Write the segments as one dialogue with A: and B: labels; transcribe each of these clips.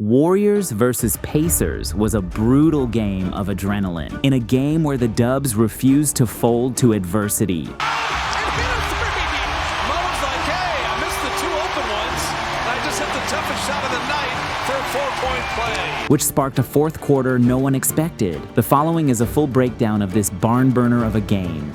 A: Warriors versus Pacers was a brutal game of adrenaline, in a game where the Dubs refused to fold to adversity.
B: And hit a three! Mo's like, hey, I missed the two open ones. I just hit the toughest shot of the night for a 4-point play.
A: Which sparked a fourth quarter no one expected. The following is a full breakdown of this barn burner of a game.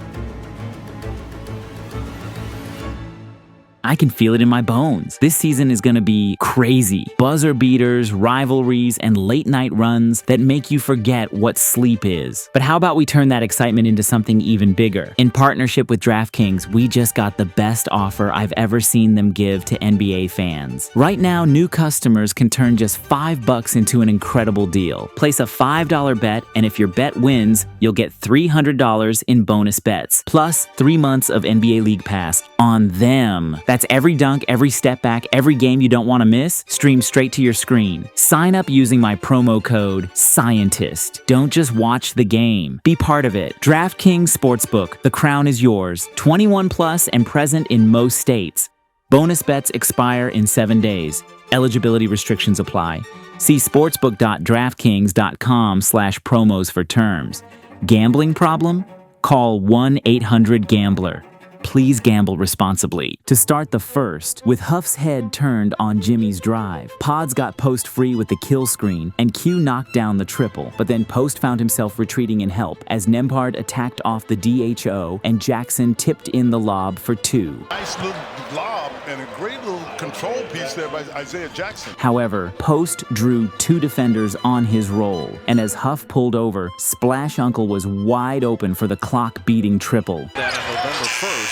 A: I can feel it in my bones. This season is gonna be crazy. Buzzer beaters, rivalries, and late night runs that make you forget what sleep is. But how about we turn that excitement into something even bigger? In partnership with DraftKings, we just got the best offer I've ever seen them give to NBA fans. Right now, new customers can turn just $5 into an incredible deal. Place a $5 bet, and if your bet wins, you'll get $300 in bonus bets, plus 3 months of NBA League Pass on them. That's every dunk, every step back, every game you don't want to miss, streamed straight to your screen. Sign up using my promo code SCIENTIST. Don't just watch the game. Be part of it. DraftKings Sportsbook. The crown is yours. 21 plus and present in most states. Bonus bets expire in 7 days. Eligibility restrictions apply. See sportsbook.draftkings.com/promos for terms. Gambling problem? Call 1-800-GAMBLER. Please gamble responsibly. To start the first, with Huff's head turned on Jimmy's drive, Pods got post free with the kill screen, and Q knocked down the triple, but then Post found himself retreating in help as Nembhard attacked off the DHO and Jackson tipped in the lob for 2.
C: Nice little lob and a great little control piece there by Isaiah Jackson.
A: However, Post drew 2 defenders on his roll, and as Huff pulled over, Splash Uncle was wide open for the clock-beating triple.
B: That on November 1st.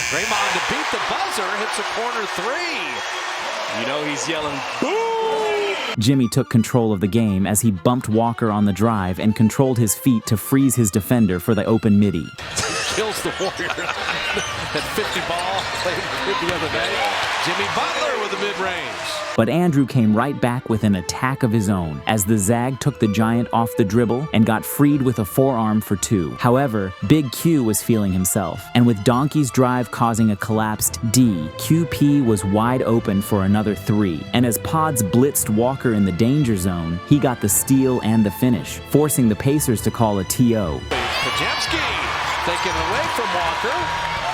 B: Draymond to beat the buzzer, hits a corner 3. You know he's yelling, boo!
A: Jimmy took control of the game as he bumped Walker on the drive and controlled his feet to freeze his defender for the open midi.
B: Kills the Warriors. That 50 ball played the other day. Jimmy Butler with the mid-range.
A: But Andrew came right back with an attack of his own as the Zag took the Giant off the dribble and got freed with a forearm for 2. However, Big Q was feeling himself, and with Donkey's drive causing a collapsed D, QP was wide open for another 3. And as Pods blitzed Walker in the danger zone, he got the steal and the finish, forcing the Pacers to call a TO.
B: Pajemski taken away from Walker.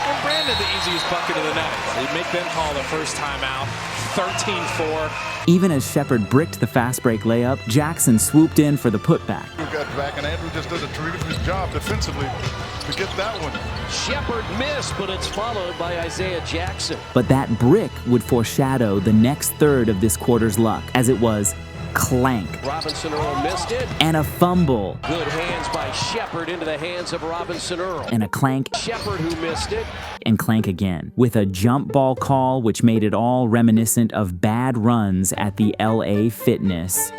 B: And Brandon, the easiest bucket of the night. They make them call the first timeout, 13-4.
A: Even as Shepard bricked the fast break layup, Jackson swooped in for the putback.
C: Got back, and Andrew just does a terrific job defensively to get that one.
D: Shepard missed, but it's followed by Isaiah Jackson.
A: But that brick would foreshadow the next third of this quarter's luck, as it was clank.
D: Robinson Earl missed it.
A: And a fumble.
D: Good hands by Shepard into the hands of Robinson Earl.
A: And a clank.
D: Shepard who missed it.
A: And clank again, with a jump ball call which made it all reminiscent of bad runs at the LA Fitness.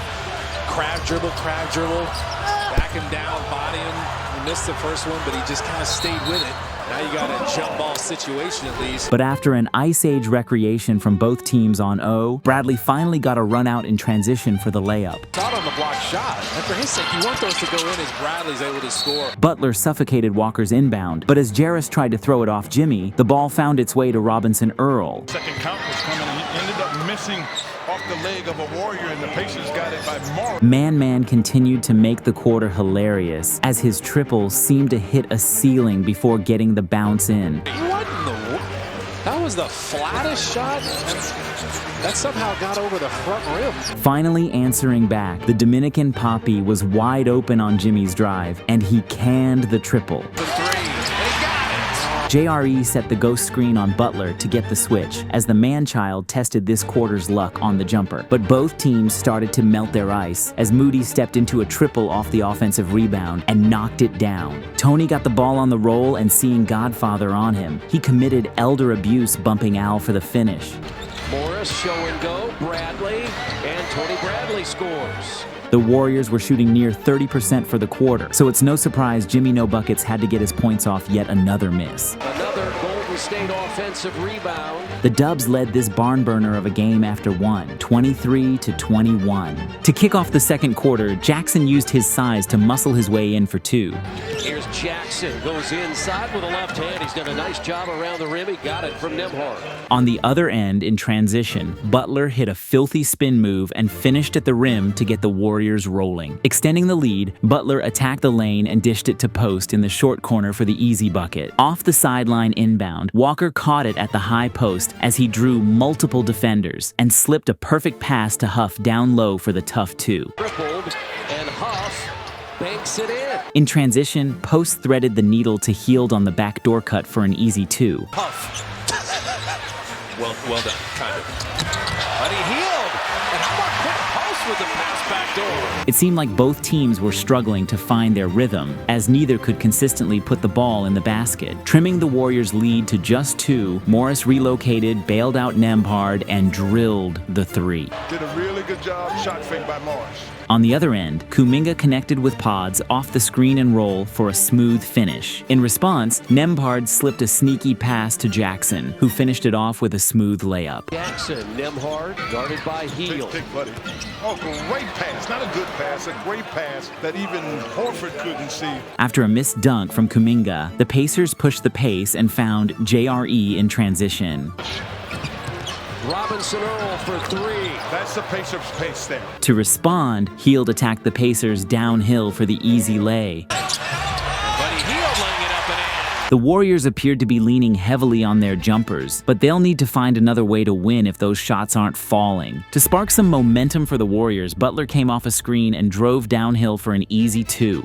B: Crab dribble, back him down, body him. He missed the first one, but he just kind of stayed with it. Now you got a jump ball situation at least.
A: But after an Ice Age recreation from both teams on O, Bradley finally got a run out in transition for the layup.
B: Thought on the block shot. And for his sake, you want those to go in as Bradley's able to score.
A: Butler suffocated Walker's inbound, but as Jarris tried to throw it off Jimmy, the ball found its way to Robinson Earl.
C: Second count was coming, and he ended up missing off the leg of a Warrior, and the Pacers got it by Mark.
A: Man continued to make the quarter hilarious, as his triple seemed to hit a ceiling before getting the bounce in.
B: What in the world? That was the flattest shot. That somehow got over the front rim.
A: Finally answering back, the Dominican Poppy was wide open on Jimmy's drive, and he canned the triple.
B: The 3, and he got it.
A: JRE set the ghost screen on Butler to get the switch, as the man-child tested this quarter's luck on the jumper. But both teams started to melt their ice, as Moody stepped into a triple off the offensive rebound and knocked it down. Tony got the ball on the roll, and seeing Godfather on him, he committed elder abuse, bumping Al for the finish.
D: Morris, show and go, Bradley, and Tony Bradley scores.
A: The Warriors were shooting near 30% for the quarter, so it's no surprise Jimmy No Buckets had to get his points off yet another miss.
D: Another Golden State offensive rebound.
A: The Dubs led this barn burner of a game after one, 23-21. To kick off the second quarter, Jackson used his size to muscle his way in for 2.
D: Here's as Jackson goes inside with a left hand. He's done a nice job around the rim. He got it from Nembhard.
A: On the other end, in transition, Butler hit a filthy spin move and finished at the rim to get the Warriors rolling. Extending the lead, Butler attacked the lane and dished it to post in the short corner for the easy bucket. Off the sideline inbound, Walker caught it at the high post as he drew multiple defenders and slipped a perfect pass to Huff down low for the tough two.
D: Tripled, and Huff banks it in.
A: In transition, Post threaded the needle to Hield on the backdoor cut for an easy two.
B: Huff. well done, kind of. But he healed. And how about quick Post with the pass back door?
A: It seemed like both teams were struggling to find their rhythm, as neither could consistently put the ball in the basket. Trimming the Warriors' lead to just two, Morris relocated, bailed out Nembhard, and drilled the three.
C: Did a really good job, shot fake by Morris.
A: On the other end, Kuminga connected with Pods off the screen and roll for a smooth finish. In response, Nembhard slipped a sneaky pass to Jackson, who finished it off with a smooth layup.
D: Jackson, Nembhard, guarded by Hield.
C: Take, buddy. Oh, great pass. Not a good pass, a great pass that even Horford couldn't see.
A: After a missed dunk from Kuminga, the Pacers pushed the pace and found JRE in transition.
D: Robinson Earl for three.
C: That's the Pacers' pace there.
A: To respond, Hield attacked the Pacers downhill for the easy lay.
B: Buddy Hield laying it up and in.
A: The Warriors appeared to be leaning heavily on their jumpers, but they'll need to find another way to win if those shots aren't falling. To spark some momentum for the Warriors, Butler came off a screen and drove downhill for an easy two.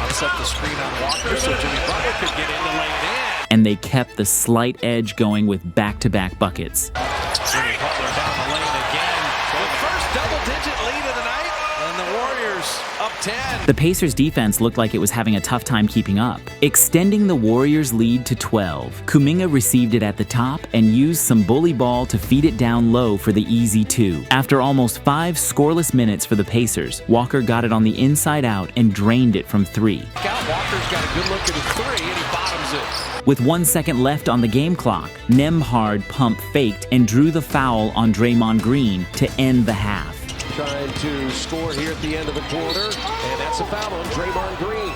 B: Set the screen on Walker so Jimmy Butler could get in to lay it in.
A: And they kept the slight edge going with back-to-back buckets.
B: Jimmy Butler down the lane again. The first double-digit lead of the night, and the Warriors up 10.
A: The Pacers' defense looked like it was having a tough time keeping up. Extending the Warriors' lead to 12, Kuminga received it at the top and used some bully ball to feed it down low for the easy two. After almost 5 scoreless minutes for the Pacers, Walker got it on the inside out and drained it from three.
B: Walker's got a good look at his three, and he bottoms it.
A: With 1 second left on the game clock, Nembhard pump faked and drew the foul on Draymond Green to end the half.
D: Trying to score here at the end of the quarter, and that's a foul on Draymond Green.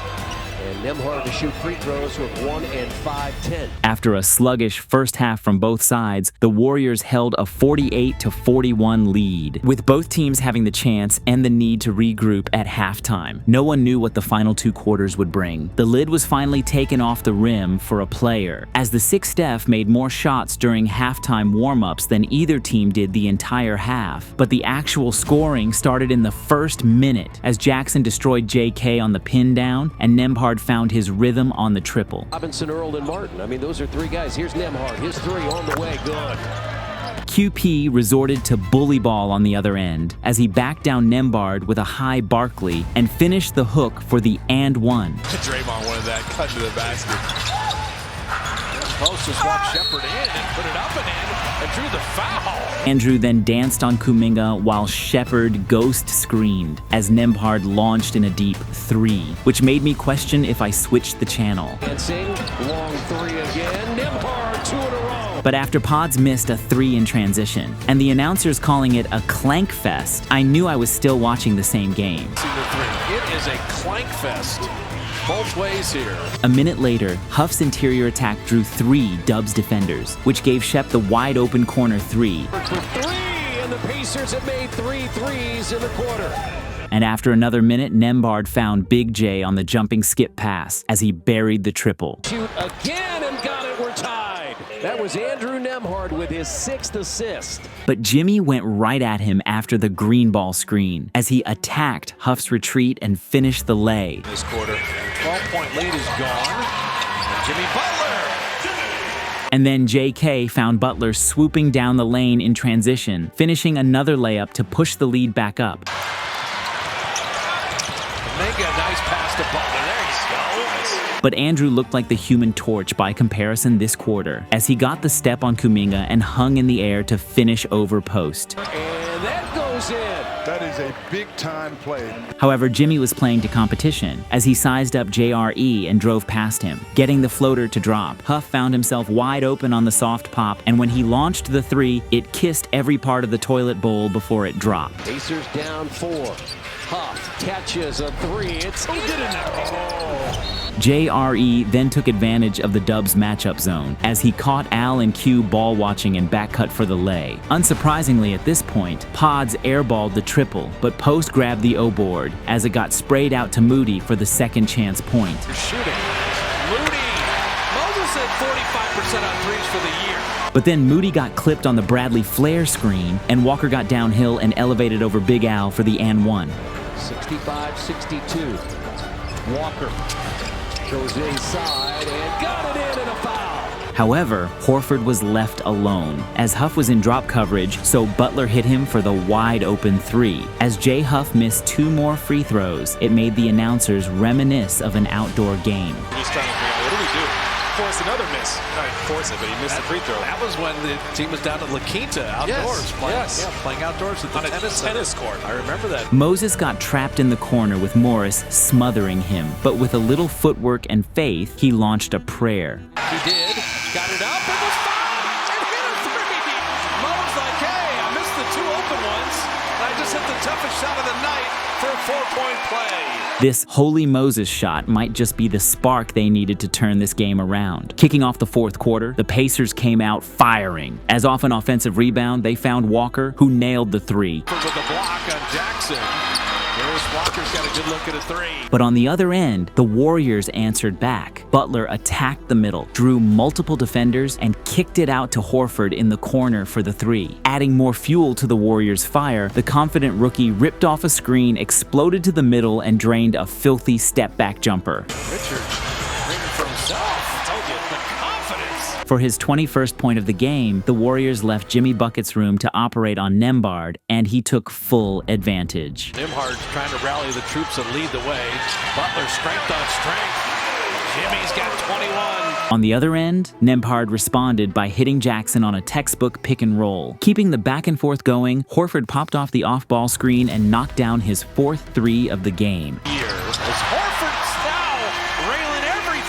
D: And Nembhard to shoot free throws with 1 and 5-10.
A: After a sluggish first half from both sides, the Warriors held a 48-41 lead, with both teams having the chance and the need to regroup at halftime. No one knew what the final 2 quarters would bring. The lid was finally taken off the rim for a player, as the Six Steph made more shots during halftime warm-ups than either team did the entire half. But the actual scoring started in the first minute, as Jackson destroyed JK on the pin down and Nembhard found his rhythm on the triple.
D: Robinson, Earl, and Martin. I mean, those are 3 guys. Here's Nembhard. His 3 on the way. Good.
A: QP resorted to bully ball on the other end as he backed down Nembhard with a high Barkley and finished the hook for the and one.
B: Draymond wanted that cut to the basket. Post just walked Shepard in and put it up and in and drew the foul.
A: Andrew then danced on Kuminga while Shepard ghost screamed as Nembhard launched in a deep 3, which made me question if I switched the channel.
D: Dancing, long 3 again. Nembhard, 2 in a row.
A: But after Pods missed a 3 in transition, and the announcers calling it a clank fest, I knew I was still watching the same game.
B: It is a clank fest. Both ways here.
A: A minute later, Huff's interior attack drew 3 Dubs defenders, which gave Shep the wide open corner 3.
D: For 3, and the Pacers have made 3 threes in the quarter.
A: And after another minute, Nembhard found Big J on the jumping skip pass as he buried the triple.
D: Shoot again and got it. We're tied. That was Andrew Nembhard with his 6th assist.
A: But Jimmy went right at him after the green ball screen as he attacked Huff's retreat and finished the lay.
B: This quarter, 12-point lead is gone. Jimmy Butler.
A: And then JK found Butler swooping down the lane in transition, finishing another layup to push the lead back up.
B: Make a nice pass to Butler. There you go.
A: But Andrew looked like the Human Torch by comparison this quarter, as he got the step on Kuminga and hung in the air to finish over post.
D: And And that goes in.
C: That is a big-time play.
A: However, Jimmy was playing to competition as he sized up JRE and drove past him, getting the floater to drop. Huff found himself wide open on the soft pop, and when he launched the three, it kissed every part of the toilet bowl before it dropped.
D: Pacers down 4. Huff catches a 3. It's in there.
A: JRE then took advantage of the Dubs matchup zone as he caught Al and Q ball watching and back cut for the lay. Unsurprisingly at this point, Pods airballed the triple, but Post grabbed the O board as it got sprayed out to Moody for the second chance point.
E: Shooting. Moody. Moses at 45% on threes for the year.
A: But then Moody got clipped on the Bradley Flair screen, and Walker got downhill and elevated over Big Al for the and one.
D: 65-62. Walker goes inside and got it in a foul.
A: However, Horford was left alone as Huff was in drop coverage, so Butler hit him for the wide open three. As Jay Huff missed 2 more free throws, it made the announcers reminisce of an outdoor game.
B: He's trying to figure out, what do we do? Force another miss. Not force it, but he missed the free throw.
E: That was when the team was down at La Quinta outdoors. Playing outdoors at the tennis court. I remember that.
A: Moses got trapped in the corner with Morris smothering him, but with a little footwork and faith, he launched a prayer.
E: He did. Got it up. It was fouled. And hit a 3. Mo's like, hey, I missed the 2 open ones. And I just hit the toughest shot of the night for a 4-point play.
A: This Holy Moses shot might just be the spark they needed to turn this game around. Kicking off the fourth quarter, the Pacers came out firing. As off an offensive rebound, they found Walker, who nailed the 3.
E: With the block on Jackson. Here's Walker's got a good look at a 3.
A: But on the other end, the Warriors answered back. Butler attacked the middle, drew multiple defenders, and kicked it out to Horford in the corner for the 3. Adding more fuel to the Warriors' fire, the confident rookie ripped off a screen, exploded to the middle, and drained a filthy step-back jumper.
E: Richard bringing for himself. I told you, the confidence.
A: For his 21st point of the game, the Warriors left Jimmy Bucket's room to operate on Nembhard, and he took full advantage.
E: Nembhard's trying to rally the troops and lead the way. Butler strength on strength. Jimmy's got 21.
A: On the other end, Nembhard responded by hitting Jackson on a textbook pick and roll. Keeping the back and forth going, Horford popped off the off-ball screen and knocked down his 4th 3 of the game.
E: Here is Horford's now railing every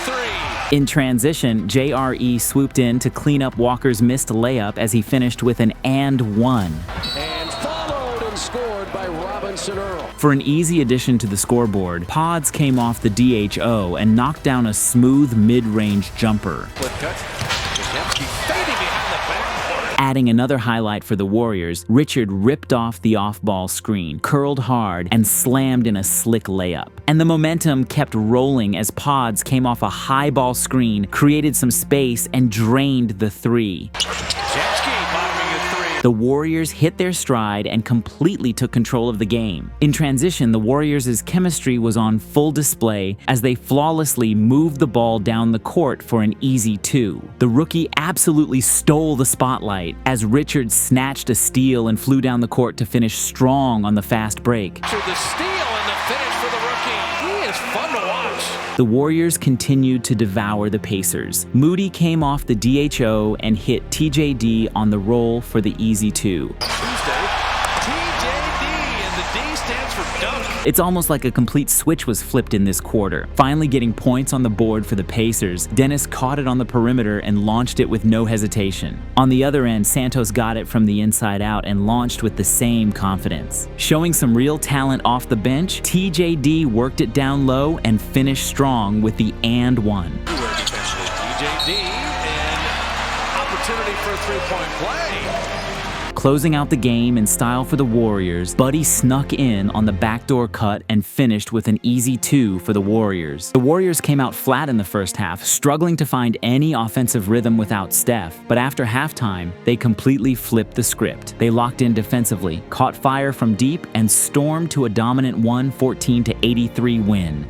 E: 3.
A: In transition, JRE swooped in to clean up Walker's missed layup as he finished with an and one.
D: And followed and scored by Robinson Earl.
A: For an easy addition to the scoreboard, Pods came off the DHO and knocked down a smooth mid-range jumper.
E: Flip cut. Podziemski fading behind the backboard.
A: Adding another highlight for the Warriors, Richard ripped off the off-ball screen, curled hard, and slammed in a slick layup. And the momentum kept rolling as Pods came off a high ball screen, created some space, and drained the 3.
E: Podziemski bottoming at 3.
A: The Warriors hit their stride and completely took control of the game. In transition, the Warriors' chemistry was on full display as they flawlessly moved the ball down the court for an easy 2. The rookie absolutely stole the spotlight as Richard snatched a steal and flew down the court to finish strong on the fast break.
E: To the steal and the finish for the rookie. He is fun to watch.
A: The Warriors continued to devour the Pacers. Moody came off the DHO and hit TJD on the roll for the easy 2.
E: Tuesday, TJD, and the D stands for dunk.
A: It's almost like a complete switch was flipped in this quarter. Finally getting points on the board for the Pacers, Dennis caught it on the perimeter and launched it with no hesitation. On the other end, Santos got it from the inside out and launched with the same confidence. Showing some real talent off the bench, TJD worked it down low and finished strong with the and one.
E: Defensively, TJD, and opportunity for a 3-point play.
A: Closing out the game in style for the Warriors, Buddy snuck in on the backdoor cut and finished with an easy 2 for the Warriors. The Warriors came out flat in the first half, struggling to find any offensive rhythm without Steph, but after halftime, they completely flipped the script. They locked in defensively, caught fire from deep, and stormed to a dominant 114-83 win.